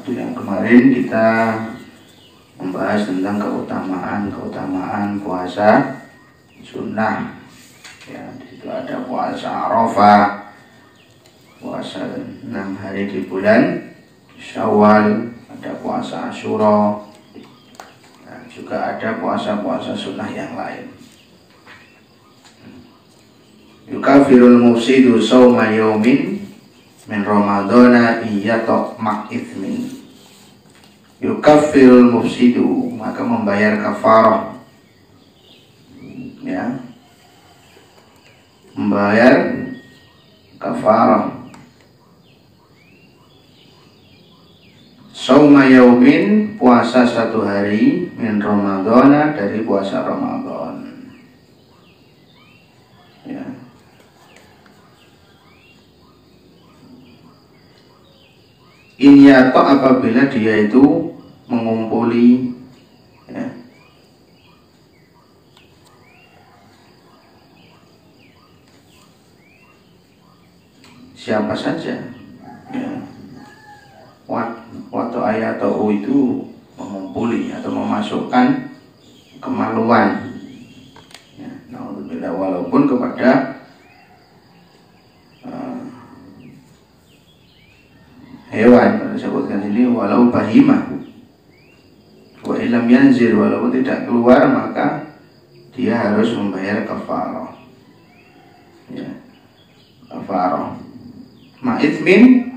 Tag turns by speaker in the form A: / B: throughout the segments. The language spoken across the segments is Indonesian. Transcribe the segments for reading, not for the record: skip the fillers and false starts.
A: Waktu yang kemarin kita membahas tentang keutamaan puasa sunnah. Ya, di situ ada puasa Arafah, puasa 6 hari di bulan Syawal, ada puasa Asyura, dan juga ada puasa-puasa sunnah yang lain. Yukafirul mufsidu sawma yaumin min Ramadana iyatok ma'ithmin. Yukafirul mufsidu, maka membayar kafarah, ya, membayar kafarah sauma yaumin, puasa 1 hari, min Ramadana, dari puasa Ramadan, ya. Inyato, apabila dia itu mengumpuli, ya, siapa saja, ya. Waktu ayat atau itu mengumpuli atau memasukkan kemaluan, ya, nah, walaupun kepada hewan, disebutkan ini walau bahimah, wa ilam yanzir, walaupun tidak keluar maka dia harus membayar kafarah, ya, kafarah ma'ithmin,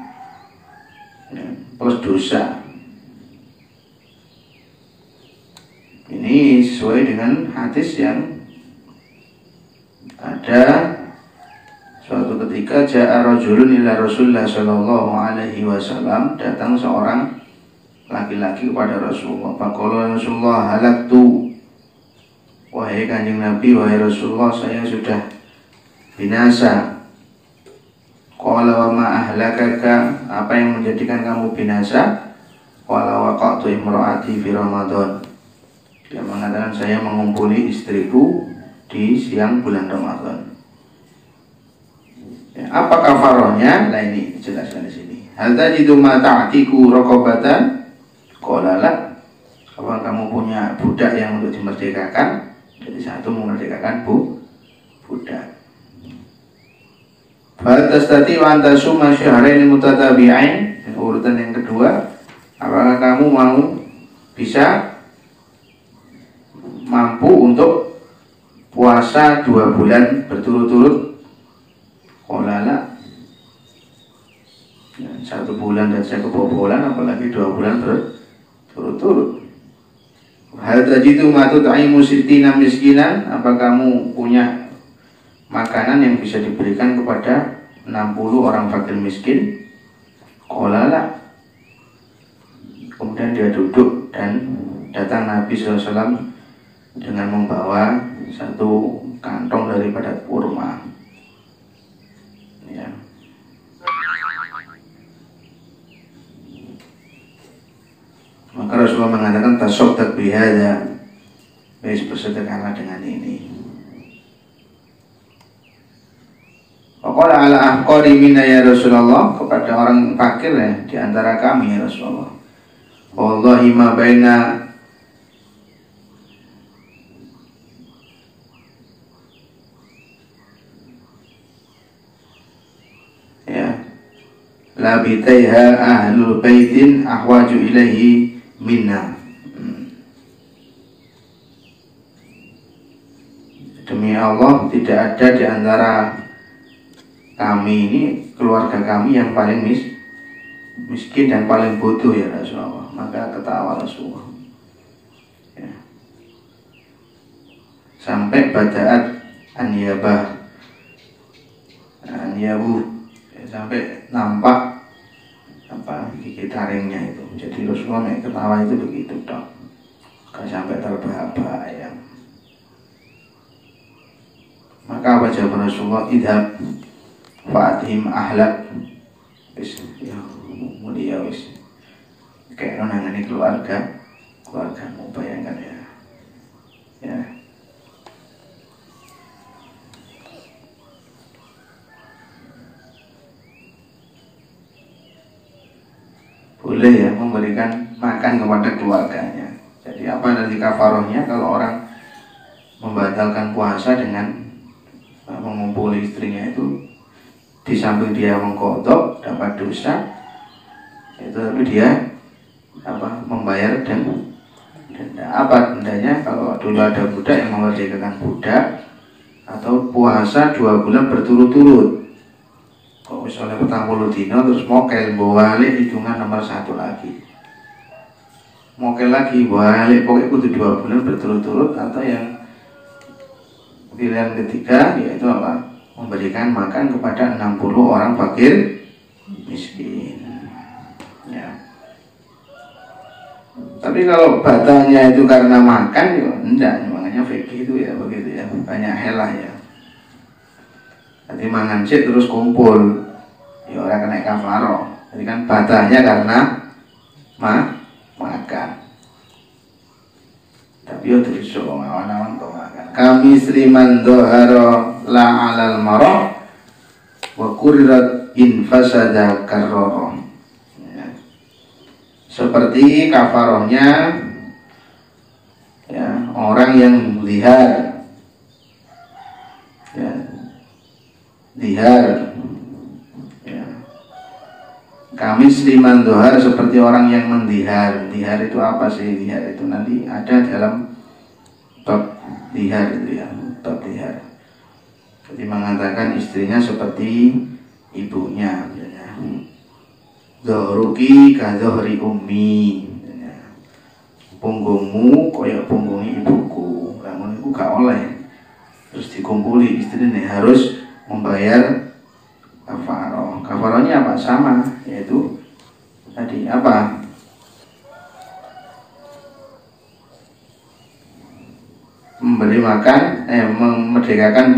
A: ya, plus dosa. Ini sesuai dengan hadis yang ada. Suatu ketika ja'a rajulun ila Rasulullah sallallahu alaihi wasallam, datang seorang laki-laki kepada Rasulullah. Faqala Rasulullah, halaktu, wahai Kanjeng Nabi, wahai Rasulullah, saya sudah binasa. Qala wa ma ahlakaka, apa yang menjadikan kamu binasa? Qala waqa'tu imra'ati fi Ramadan, dia mengatakan saya mengumpuli istriku di siang bulan Ramadan. Ya, apa kafarahnya? Nah, ini dijelaskan di sini. Hal tajidu ma ta'tiku raqabatan? Qala la. Apa kamu punya budak yang untuk dimerdekakan? Jadi satu memerdekakan budak. Fal tastati wa anta summa syahrain mutatabi'ain. Urutan yang kedua, apakah kamu bisa mampu untuk puasa 2 bulan berturut-turut? Kolala, ya, 1 bulan dan saya kebobolan, apalagi 2 bulan berturut-turut. Hal tajidu ma tut'imu sittina miskinan, apa kamu punya makanan yang bisa diberikan kepada 60 orang fakir miskin? Kolala. Kemudian dia duduk dan datang Nabi SAW dengan membawa 1 kantong daripada kurma, ya. Maka Rasulullah mengatakan tasaddaq bihadza, bersedekahlah dengan ini. Faqala ala ahqari minna ya Rasulullah, kepada orang fakir, ya, di antara kami ya Rasulullah. Wallahi ma baina labitaiha ahlul baitin ahwaju ilaihi minna. Demi Allah, tidak ada di antara kami ini, keluarga kami, yang paling miskin dan paling butuh ya Rasulullah. Maka ketawa Rasulullah, ya. Sampai bada'at anyabu, ya, sampai nampak gigi taringnya itu. Jadi Rasulullah ketawa itu begitu dok, gak sampai terbahak-bahak, ya. Maka apa jawaban Rasulullah? Idhab fa'athim ahlak, wis, ya mulia, wis, kayak nangani keluargamu, bayangkan, ya, ya. boleh ya memberikan makan kepada keluarganya. Jadi apa dari kafarohnya kalau orang membatalkan puasa dengan mengumpuli istrinya itu, di samping dia mengkodok dapat dosa itu, tapi dia membayar denda. Apa dendanya? Kalau dulu ada budak yang memerdekakan budak atau puasa 2 bulan berturut-turut, kalau misalnya petang puluh dino terus mokel balik hitungan nomor 1 lagi, mokel lagi balik, pokoknya itu 2 bulan berturut-turut. Atau yang pilihan ketiga yaitu memberikan makan kepada 60 orang fakir miskin ya. Tapi kalau batalnya itu karena makan ya enggak, makanya fikih itu ya begitu ya, banyak helah ya. Jadi mangan sih terus kumpul ya orang kena kafaroh. Jadi kan batalnya karena makan. Tapi ya terus awan-awan kok makan. Kami sliman doharo la alal marah wa kurirat in fasada karroro ya. Seperti kafarohnya ya orang yang lihar ya, lihar ya. Kami sliman dohar seperti orang yang mendihar. Lihar itu apa sih? Lihar itu nanti ada dalam bab lihar itu ya, bab lihar. Jadi mengatakan istrinya seperti ibunya, Zohruki kazohri ummi, punggungmu koyok punggungi ibuku. Namun ibu gak oleh terus dikumpuli istrinya, harus membayar kafaroh. Kafarohnya apa? Sama, yaitu tadi apa? Memberi makan, memerdekakan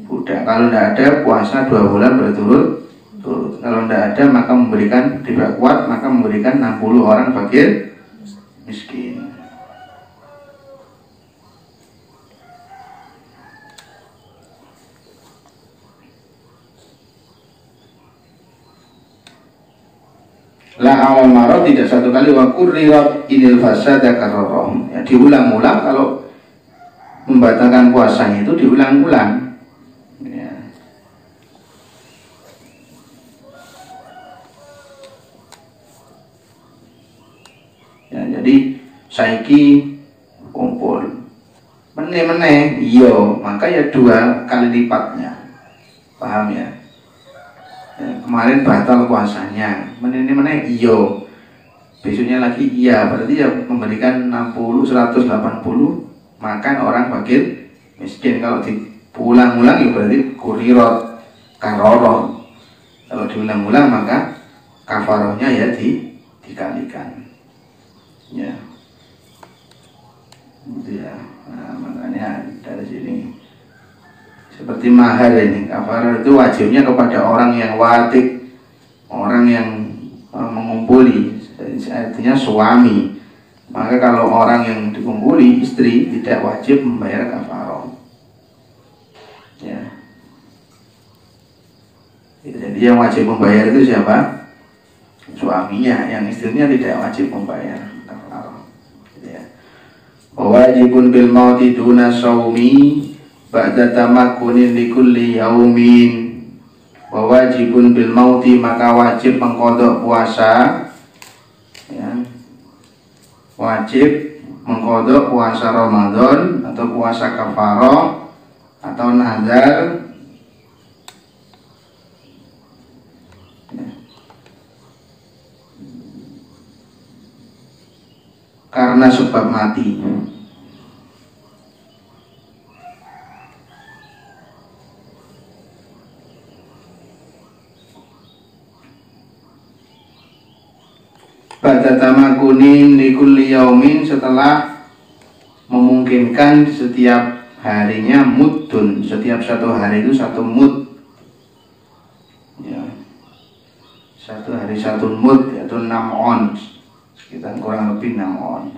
A: budak. Kalau tidak ada puasa 2 bulan berturut-turut. Kalau tidak ada maka memberikan, tidak kuat maka memberikan 60 orang fakir miskin. La awal marot tidak satu kali, wa kurrirat inil fasada karroroh ya, diulang-ulang. Kalau membatalkan puasanya itu diulang-ulang ya. Ya, jadi saiki kumpul meneh-meneh iyo, maka ya 2 kali lipatnya, paham ya? Ya, kemarin batal puasanya, meneh-meneh iyo, besoknya lagi iya, berarti ya memberikan 60, 180 makan orang fakir miskin. Kalau diulang-ulang ya berarti kurirot karoroh. Kalau diulang-ulang maka kafarohnya ya dikalikan ya. Gitu ya. Nah, makanya dari sini seperti mahar ini, kafaroh itu wajibnya kepada orang yang watik, orang yang mengumpuli, artinya suami. Maka kalau orang yang dikumpuli istri tidak wajib membayar kafaroh ya. Jadi yang wajib membayar itu siapa? Suaminya. Yang istrinya tidak wajib membayar kafaroh ya. Wajibun bil mauti duna saumi ba'da tamakunin likulli yaumin. Wajibun bil mauti, maka wajib mengkodok puasa ya. Wajib mengkodok puasa Ramadan atau puasa kafaroh atau nazar ya, karena sebab mati. Pada tamakunin likulli yaumin, setelah memungkinkan setiap harinya mudun, setiap 1 hari itu 1 mud ya. 1 hari 1 mud yaitu 6 ons, sekitar kurang lebih 6 ons.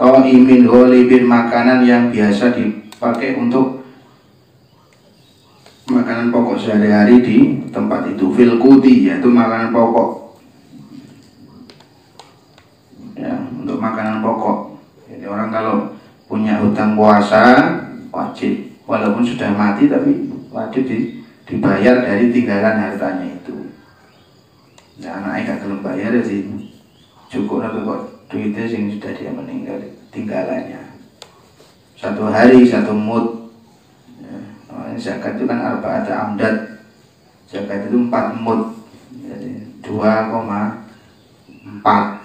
A: To'imin gholibin, makanan yang biasa dipakai untuk makanan pokok sehari-hari di tempat itu. Filkuti, yaitu makanan pokok hutang puasa wajib, walaupun sudah mati tapi wajib dibayar dari tinggalan hartanya itu. Nah, anaknya gak gelem bayar ya sih, cukup atau kok duitnya yang sudah dia meninggal tinggalannya. 1 hari 1 mud. Zakat itu kan arba'at amdad. Zakat itu 4 mud. Jadi 2,4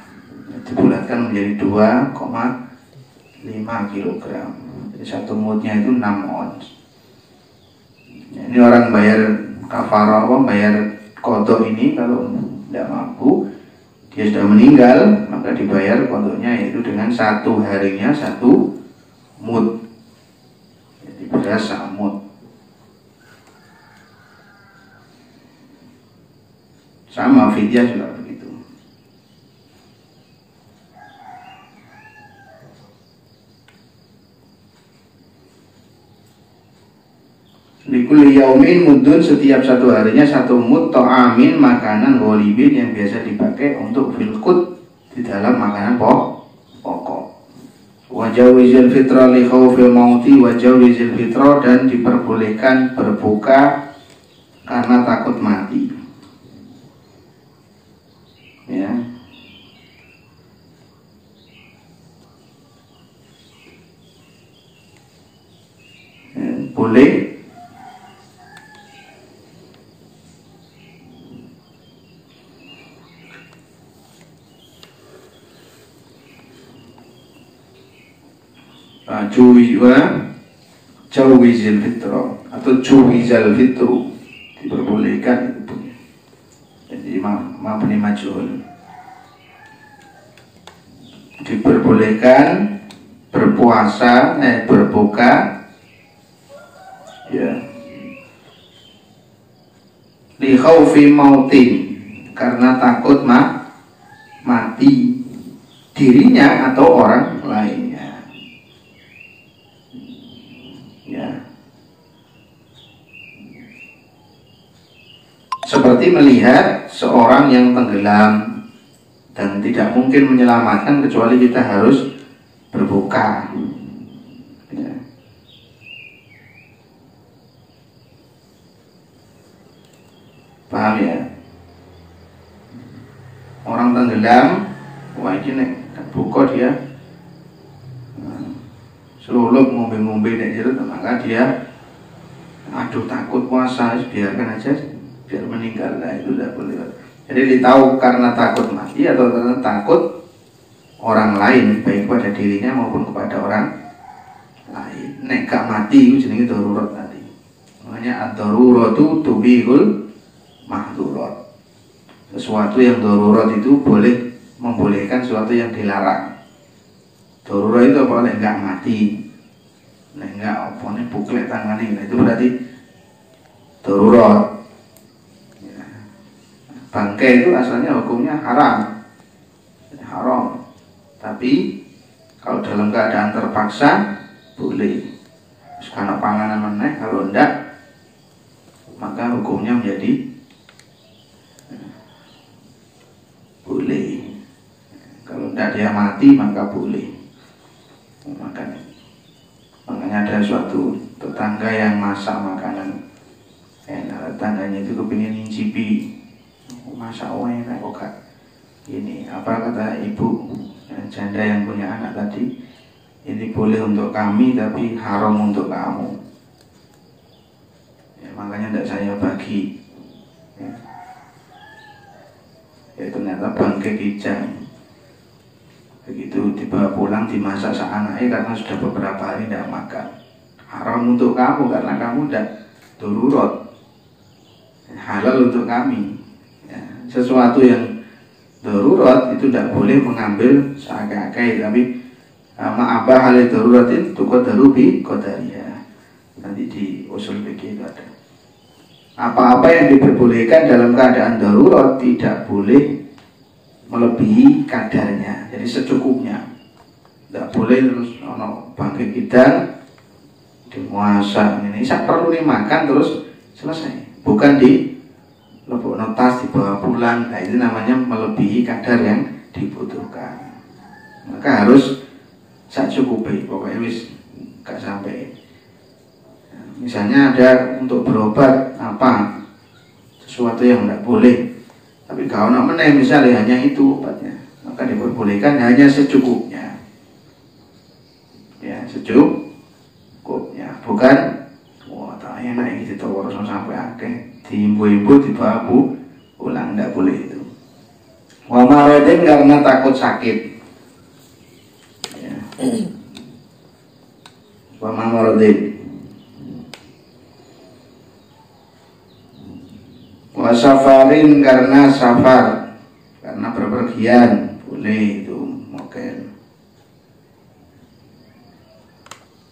A: dibulatkan menjadi 2,5 kilogram. Jadi 1 mudnya itu 6 ons. Ini orang bayar kafarah, bayar qadha ini kalau tidak mampu, dia sudah meninggal, maka dibayar qadhanya yaitu dengan 1 harinya 1 mud. Jadi beras 1 mud. Sama fidyah juga begitu. Likul yaumin mudun, setiap 1 harinya 1 mud ta'amin, makanan ghalibin yang biasa dipakai untuk filqut di dalam makanan pokok. Wajawizil fitra li khawfil mauti, wajawizil fitra, dan diperbolehkan berbuka karena takut mati. Ya. Boleh jawizil fitra atau juwizal fitru, diperbolehkan itu. Jadi mabni majhul, diperbolehkan berpuasa, berbuka ya, li khaufi mautin, karena takut mati dirinya atau orang lainnya. Ya. Seperti melihat seorang yang tenggelam dan tidak mungkin menyelamatkan kecuali kita harus berbuka. Ya. Paham ya? Orang tenggelam, wah ini buka dia selulup ngombe-ngombe nek jero, maka dia aduh takut puasa, biarkan aja biar meninggal. Lah itu tidak boleh. Jadi ditahu karena takut mati atau karena takut orang lain, baik pada dirinya maupun kepada orang lain. Nek gak mati itu jenenge darurat tadi. Makanya ad-daruratu tubihul mahdurat. Sesuatu yang darurat itu boleh membolehkan sesuatu yang dilarang. Darurat itu apa? Nek enggak mati, nek enggak apa nih buklek tangannya, itu berarti darurat. Ya. Bangkai itu asalnya hukumnya haram, tapi kalau dalam keadaan terpaksa boleh. Terus karena panganan meneh, kalau enggak maka hukumnya menjadi boleh. Kalau enggak dia mati maka boleh. Makanya ada suatu tetangga yang masak makanan enak, tetangganya itu kepingin nyicipi, masak enak kok gak ini, apa kata ibu janda yang punya anak tadi, ini boleh untuk kami tapi haram untuk kamu ya, makanya tidak saya bagi ya, ternyata bangkai kijang. Begitu dibawa pulang dimasak anaknya karena sudah beberapa hari tidak makan. Haram untuk kamu karena kamu tidak darurat. Halal untuk kami. Ya, sesuatu yang darurat itu tidak boleh mengambil seakai-akai, tapi ma'abah halil daruratin tuqaddaru bi qadariha. Nanti di usul fikih itu ada. Apa-apa yang diperbolehkan dalam keadaan darurat tidak boleh melebihi kadarnya, jadi secukupnya. Tidak boleh terus bangkit kita dimuasa ini saya perlu dimakan terus selesai, bukan di lebok notas dibawa pulang. Nah itu namanya melebihi kadar yang dibutuhkan. Maka harus sak cukupi, pokoknya wis gak sampai. Misalnya ada untuk berobat apa sesuatu yang tidak boleh, tapi kalau nak meneh misalnya hanya itu obatnya, maka diperbolehkan hanya secukupnya, ya secukupnya, bukan wah tak enak ini ditawar sampai akeh diimbu-imbu dibawa ulang, tidak boleh itu. Wa maradin karena takut sakit, ya. Wa maradin wa safarin karena safar, karena berpergian boleh itu mokel,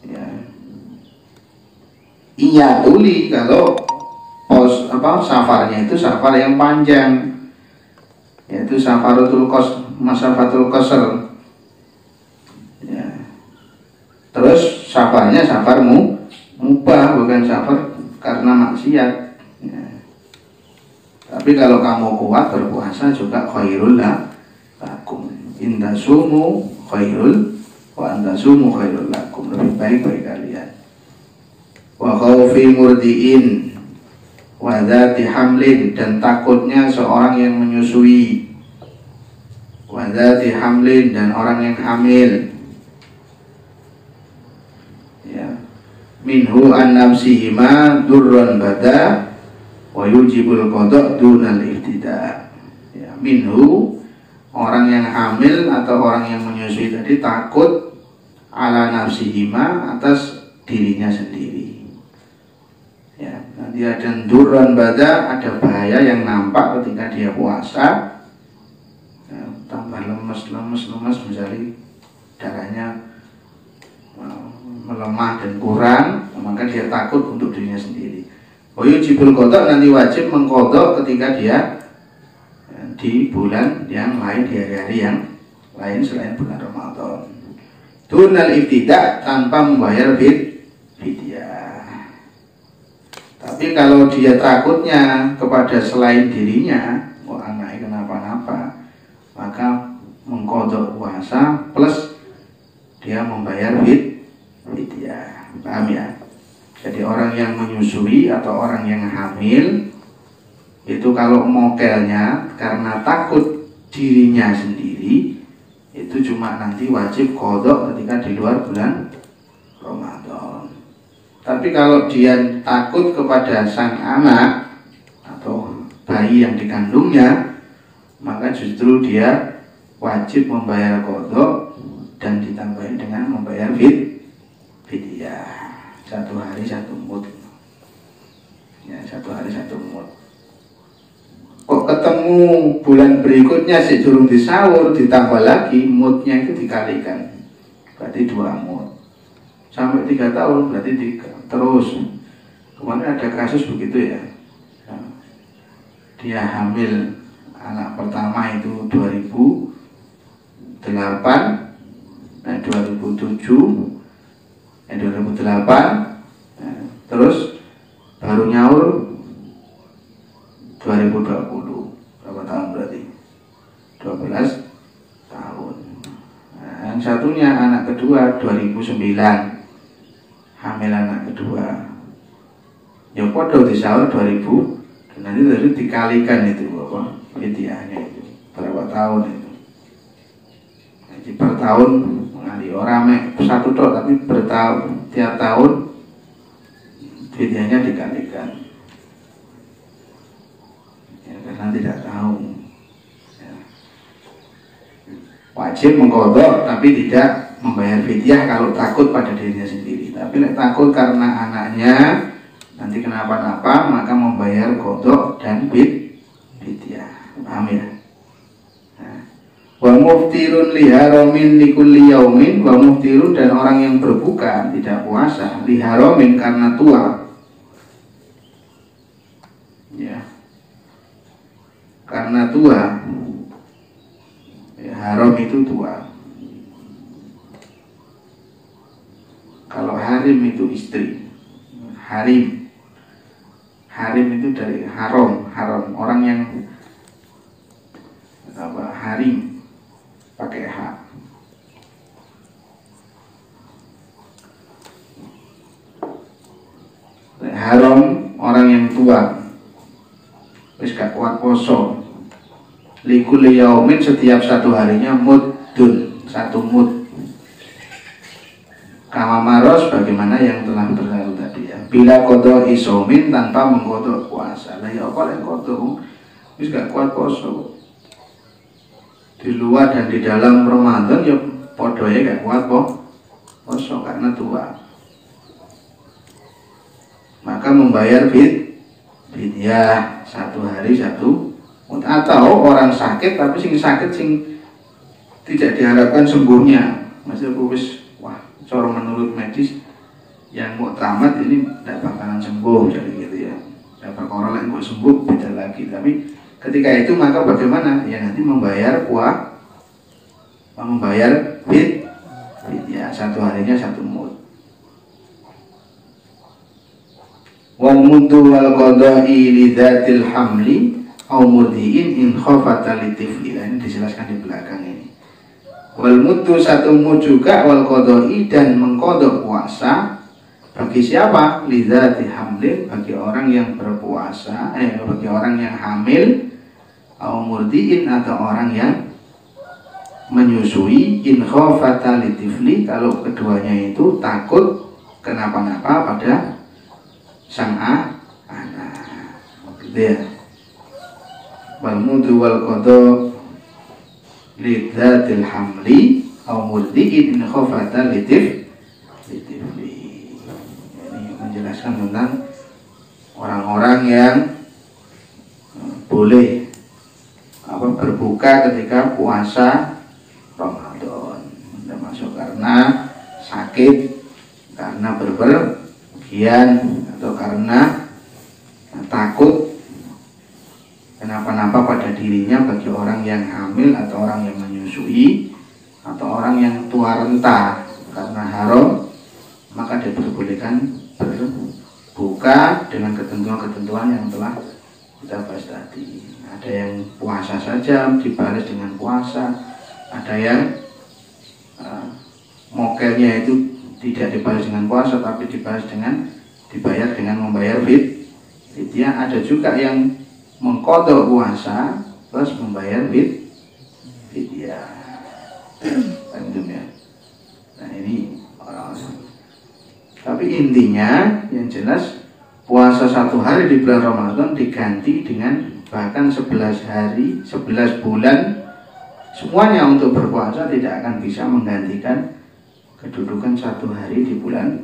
A: ya. Iya tuli kalau safarnya itu safar yang panjang, yaitu masafatul qasr, ya. Terus safarnya safar mubah, bukan safar karena maksiat, ya. Tapi kalau kamu kuat berpuasa juga khairul lakum. Intasumu khairul wa antasumu khairul lakum. Lebih baik bagi kalian. Wa khaufi murdiin wa dzati hamlin, dan takutnya seorang yang menyusui. Wa dzati hamlin, dan orang yang hamil. Ya. Minhu an nafsihima durran bada wa yujibul qada' dunal ibtida', ya. Minhu, orang yang hamil atau orang yang menyusui tadi takut ala nafsihima, atas dirinya sendiri, ya. Nanti ada durran bada, ada bahaya yang nampak ketika dia puasa, ya, tambah lemes misalnya darahnya melemah dan kurang, maka dia takut untuk dirinya sendiri. Wajibul qada', nanti wajib mengqada ketika dia di bulan yang lain, di hari-hari yang lain selain bulan Ramadan. Dunal ibtida', tanpa membayar fidyah. Tapi kalau dia takutnya kepada selain dirinya, anaknya kenapa-napa, maka mengqada puasa plus dia membayar fidyah. Paham ya? Jadi orang yang menyusui atau orang yang hamil itu kalau mokelnya karena takut dirinya sendiri, itu cuma nanti wajib qada ketika di luar bulan Ramadan. Tapi kalau dia takut kepada sang anak atau bayi yang dikandungnya, maka justru dia wajib membayar qada dan ditambahin dengan membayar fidyah. 1 hari 1 mud, ya, 1 hari 1 mud. Kok ketemu bulan berikutnya si durung disahur, ditambah lagi mudnya itu dikalikan, berarti 2 mud. Sampai 3 tahun berarti 3. Terus kemarin ada kasus begitu, ya. Dia hamil anak pertama itu 2008, 2007, 2008, terus baru nyaur 2020. Berapa tahun berarti? 12 tahun. Nah, yang satunya anak kedua 2009, hamil anak kedua. Ya podo disahur 2000, nanti tadi dikalikan itu apa fidyahnya itu berapa tahun itu. Jadi per tahun mengali orang satu tok, tapi bertahun, tiap tahun fidyahnya dikalikan, ya, karena tidak tahu, ya. Wajib mengqada tapi tidak membayar fidyah kalau takut pada dirinya sendiri. Tapi takut karena anaknya nanti kenapa-napa, maka membayar qada dan fidyah. Paham ya? Wa muftirun li haramin li kulli yaumin, wa muftirun, dan orang yang berbuka tidak puasa li haramin karena tua, ya, karena tua, ya, haram itu tua. Kalau harim itu istri, harim itu dari haram, orang yang apa, harim pakai H. haram orang yang tua wis gak kuat poso. Likulli yaumin, setiap satu harinya muddun, satu mud. Kama maros, bagaimana yang telah berlalu tadi ya. Bila qada isomin, tanpa mengkodok puasa. Lah ya apa yang kodok wis gak kuat poso. Di luar dan di dalam Ramadan ya padha ya gak kuat poso karena tua. Maka membayar fidyah satu hari satu. Atau orang sakit tapi sakit tidak diharapkan sembuhnya, masih wis wah cara menurut medis yang muktamad ini tidak bakalan sembuh, jadi gitu ya. Ya perkara lain kok sembuh beda lagi. Tapi ketika itu maka bagaimana? Ya nanti membayar fidyah satu harinya satu mud. Wa muddu wal qada'i lidzatil hamli au mudhi'in in khafata litifli. Ini dijelaskan di belakang ini. Wal muddu satu mud juga, wal qada'i dan mengqada puasa bagi siapa? Lidzati hamlin, bagi orang yang berpuasa, bagi orang yang hamil, au mudhi'in atau orang yang menyusui, in khafata litifli, kalau keduanya itu takut kenapa-napa pada sang anak. Gitu ya. Wal mudhu wal qada lidzatil hamli au mudhi'in in khafata litifli. Ini menjelaskan tentang orang-orang yang boleh berbuka ketika puasa Ramadan, termasuk karena sakit, karena berpergian, atau karena takut kenapa-napa pada dirinya, bagi orang yang hamil atau orang yang menyusui atau orang yang tua renta karena haram, maka diperbolehkan berbuka dengan ketentuan-ketentuan yang telah kita bahas tadi. Ada yang puasa saja dibalas dengan puasa, ada yang mokelnya itu tidak dibalas dengan puasa tapi dibalas dengan dibayar dengan membayar fidyah. Ada juga yang mengqada puasa terus membayar fidyah. Ya. Nah ini orang-orang. Tapi intinya yang jelas puasa satu hari di bulan Ramadan diganti dengan bahkan 11 hari, 11 bulan semuanya untuk berpuasa tidak akan bisa menggantikan kedudukan satu hari di bulan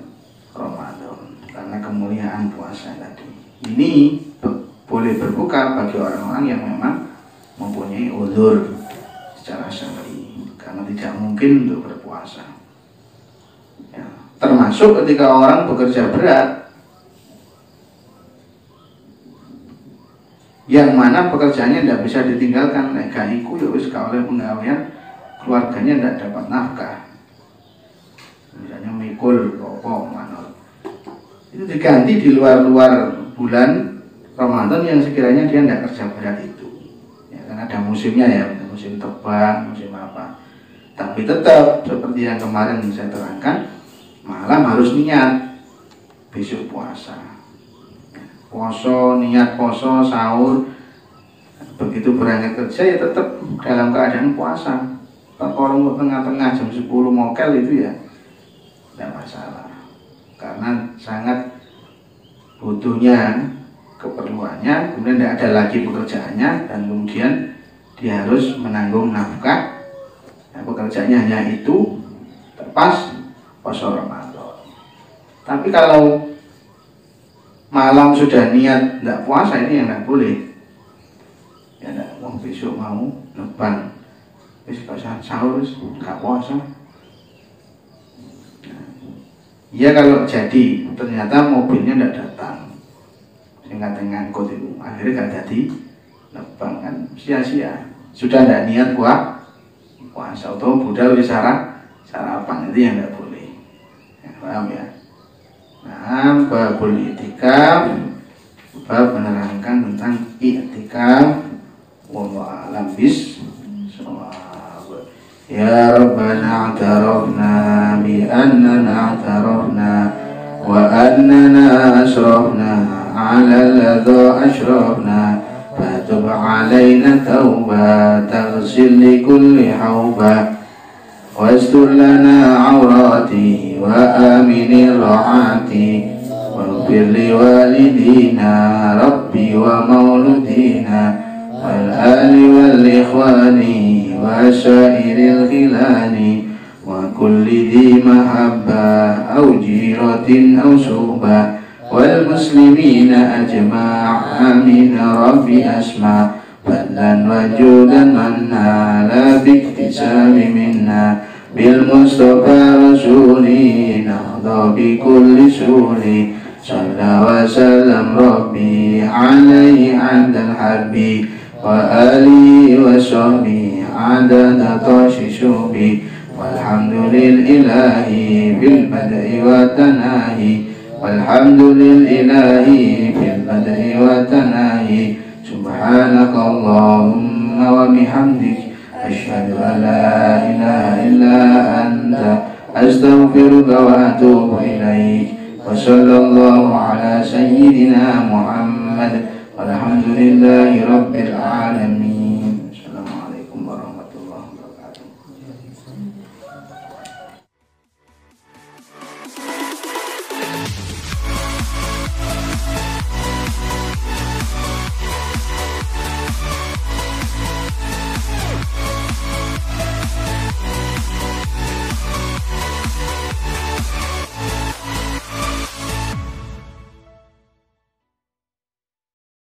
A: Ramadan karena kemuliaan puasa tadi. Ini boleh berbuka bagi orang-orang yang memang mempunyai uzur secara syar'i karena tidak mungkin untuk berpuasa. Ya, termasuk ketika orang bekerja berat, yang mana pekerjaannya tidak bisa ditinggalkan, negaiku ya wis oleh penggawean keluarganya tidak dapat nafkah. Misalnya mikul apa manor. Itu diganti di luar bulan Ramadan yang sekiranya dia tidak kerja berat itu. Ya, karena ada musimnya ya, musim terbang, musim apa. Tapi tetap seperti yang kemarin saya terangkan, malam harus niat besok puasa. Poso, niat poso, sahur. Begitu berangkat kerja ya tetap dalam keadaan puasa. Kalau tengah-tengah jam 10 mokel itu ya tidak masalah. Karena sangat butuhnya, keperluannya, kemudian tidak ada lagi pekerjaannya, dan kemudian dia harus menanggung nafkah. Nah, pekerjaannya hanya itu, terpas puasa Ramadan. Tapi kalau malam sudah niat tidak puasa, ini yang tidak boleh. Ya tidak, besok mau leban, besok sahur nggak puasa. Ya kalau jadi ternyata mobilnya tidak datang, sehingga ngangkut itu akhirnya nggak jadi leban, kan sia-sia. Sudah tidak niat puasa atau budal di sarapan, itu yang tidak boleh. Ya, paham ya? Nah, babul i'tikaf, bab menerangkan tentang i'tikaf. Wallahu a'lam bissawab. Ya Rabbana a'tarafna bi annana a'tarafna وأننا أسرفنا على الذي أشرفنا فتب علينا توبة تغسل لكل حوبة واستر لنا عوراتي وآمن الرعاتي واغفر لوالدينا ربي ومولودينا والآل والإخوان وسائر الخلان وكل ذي محبة أو جيرة أو صحبة والمسلمين أجمع آمين ربي أسمع فضلا وجودا منا لا باكتساب منا بالمصطفى رسولي نهضى بكل سوري صلى وسلم ربي عليه عند الحرب وآله وصحبه عدد طاش شوبي والحمد لله بالبدء والتناهي والحمد لله بالبدء والتناهي سبحانك اللهم وبحمدك أشهد أن لا إله إلا أنت أستغفرك وأتوب إليك وصلى الله على سيدنا محمد والحمد لله رب العالمين.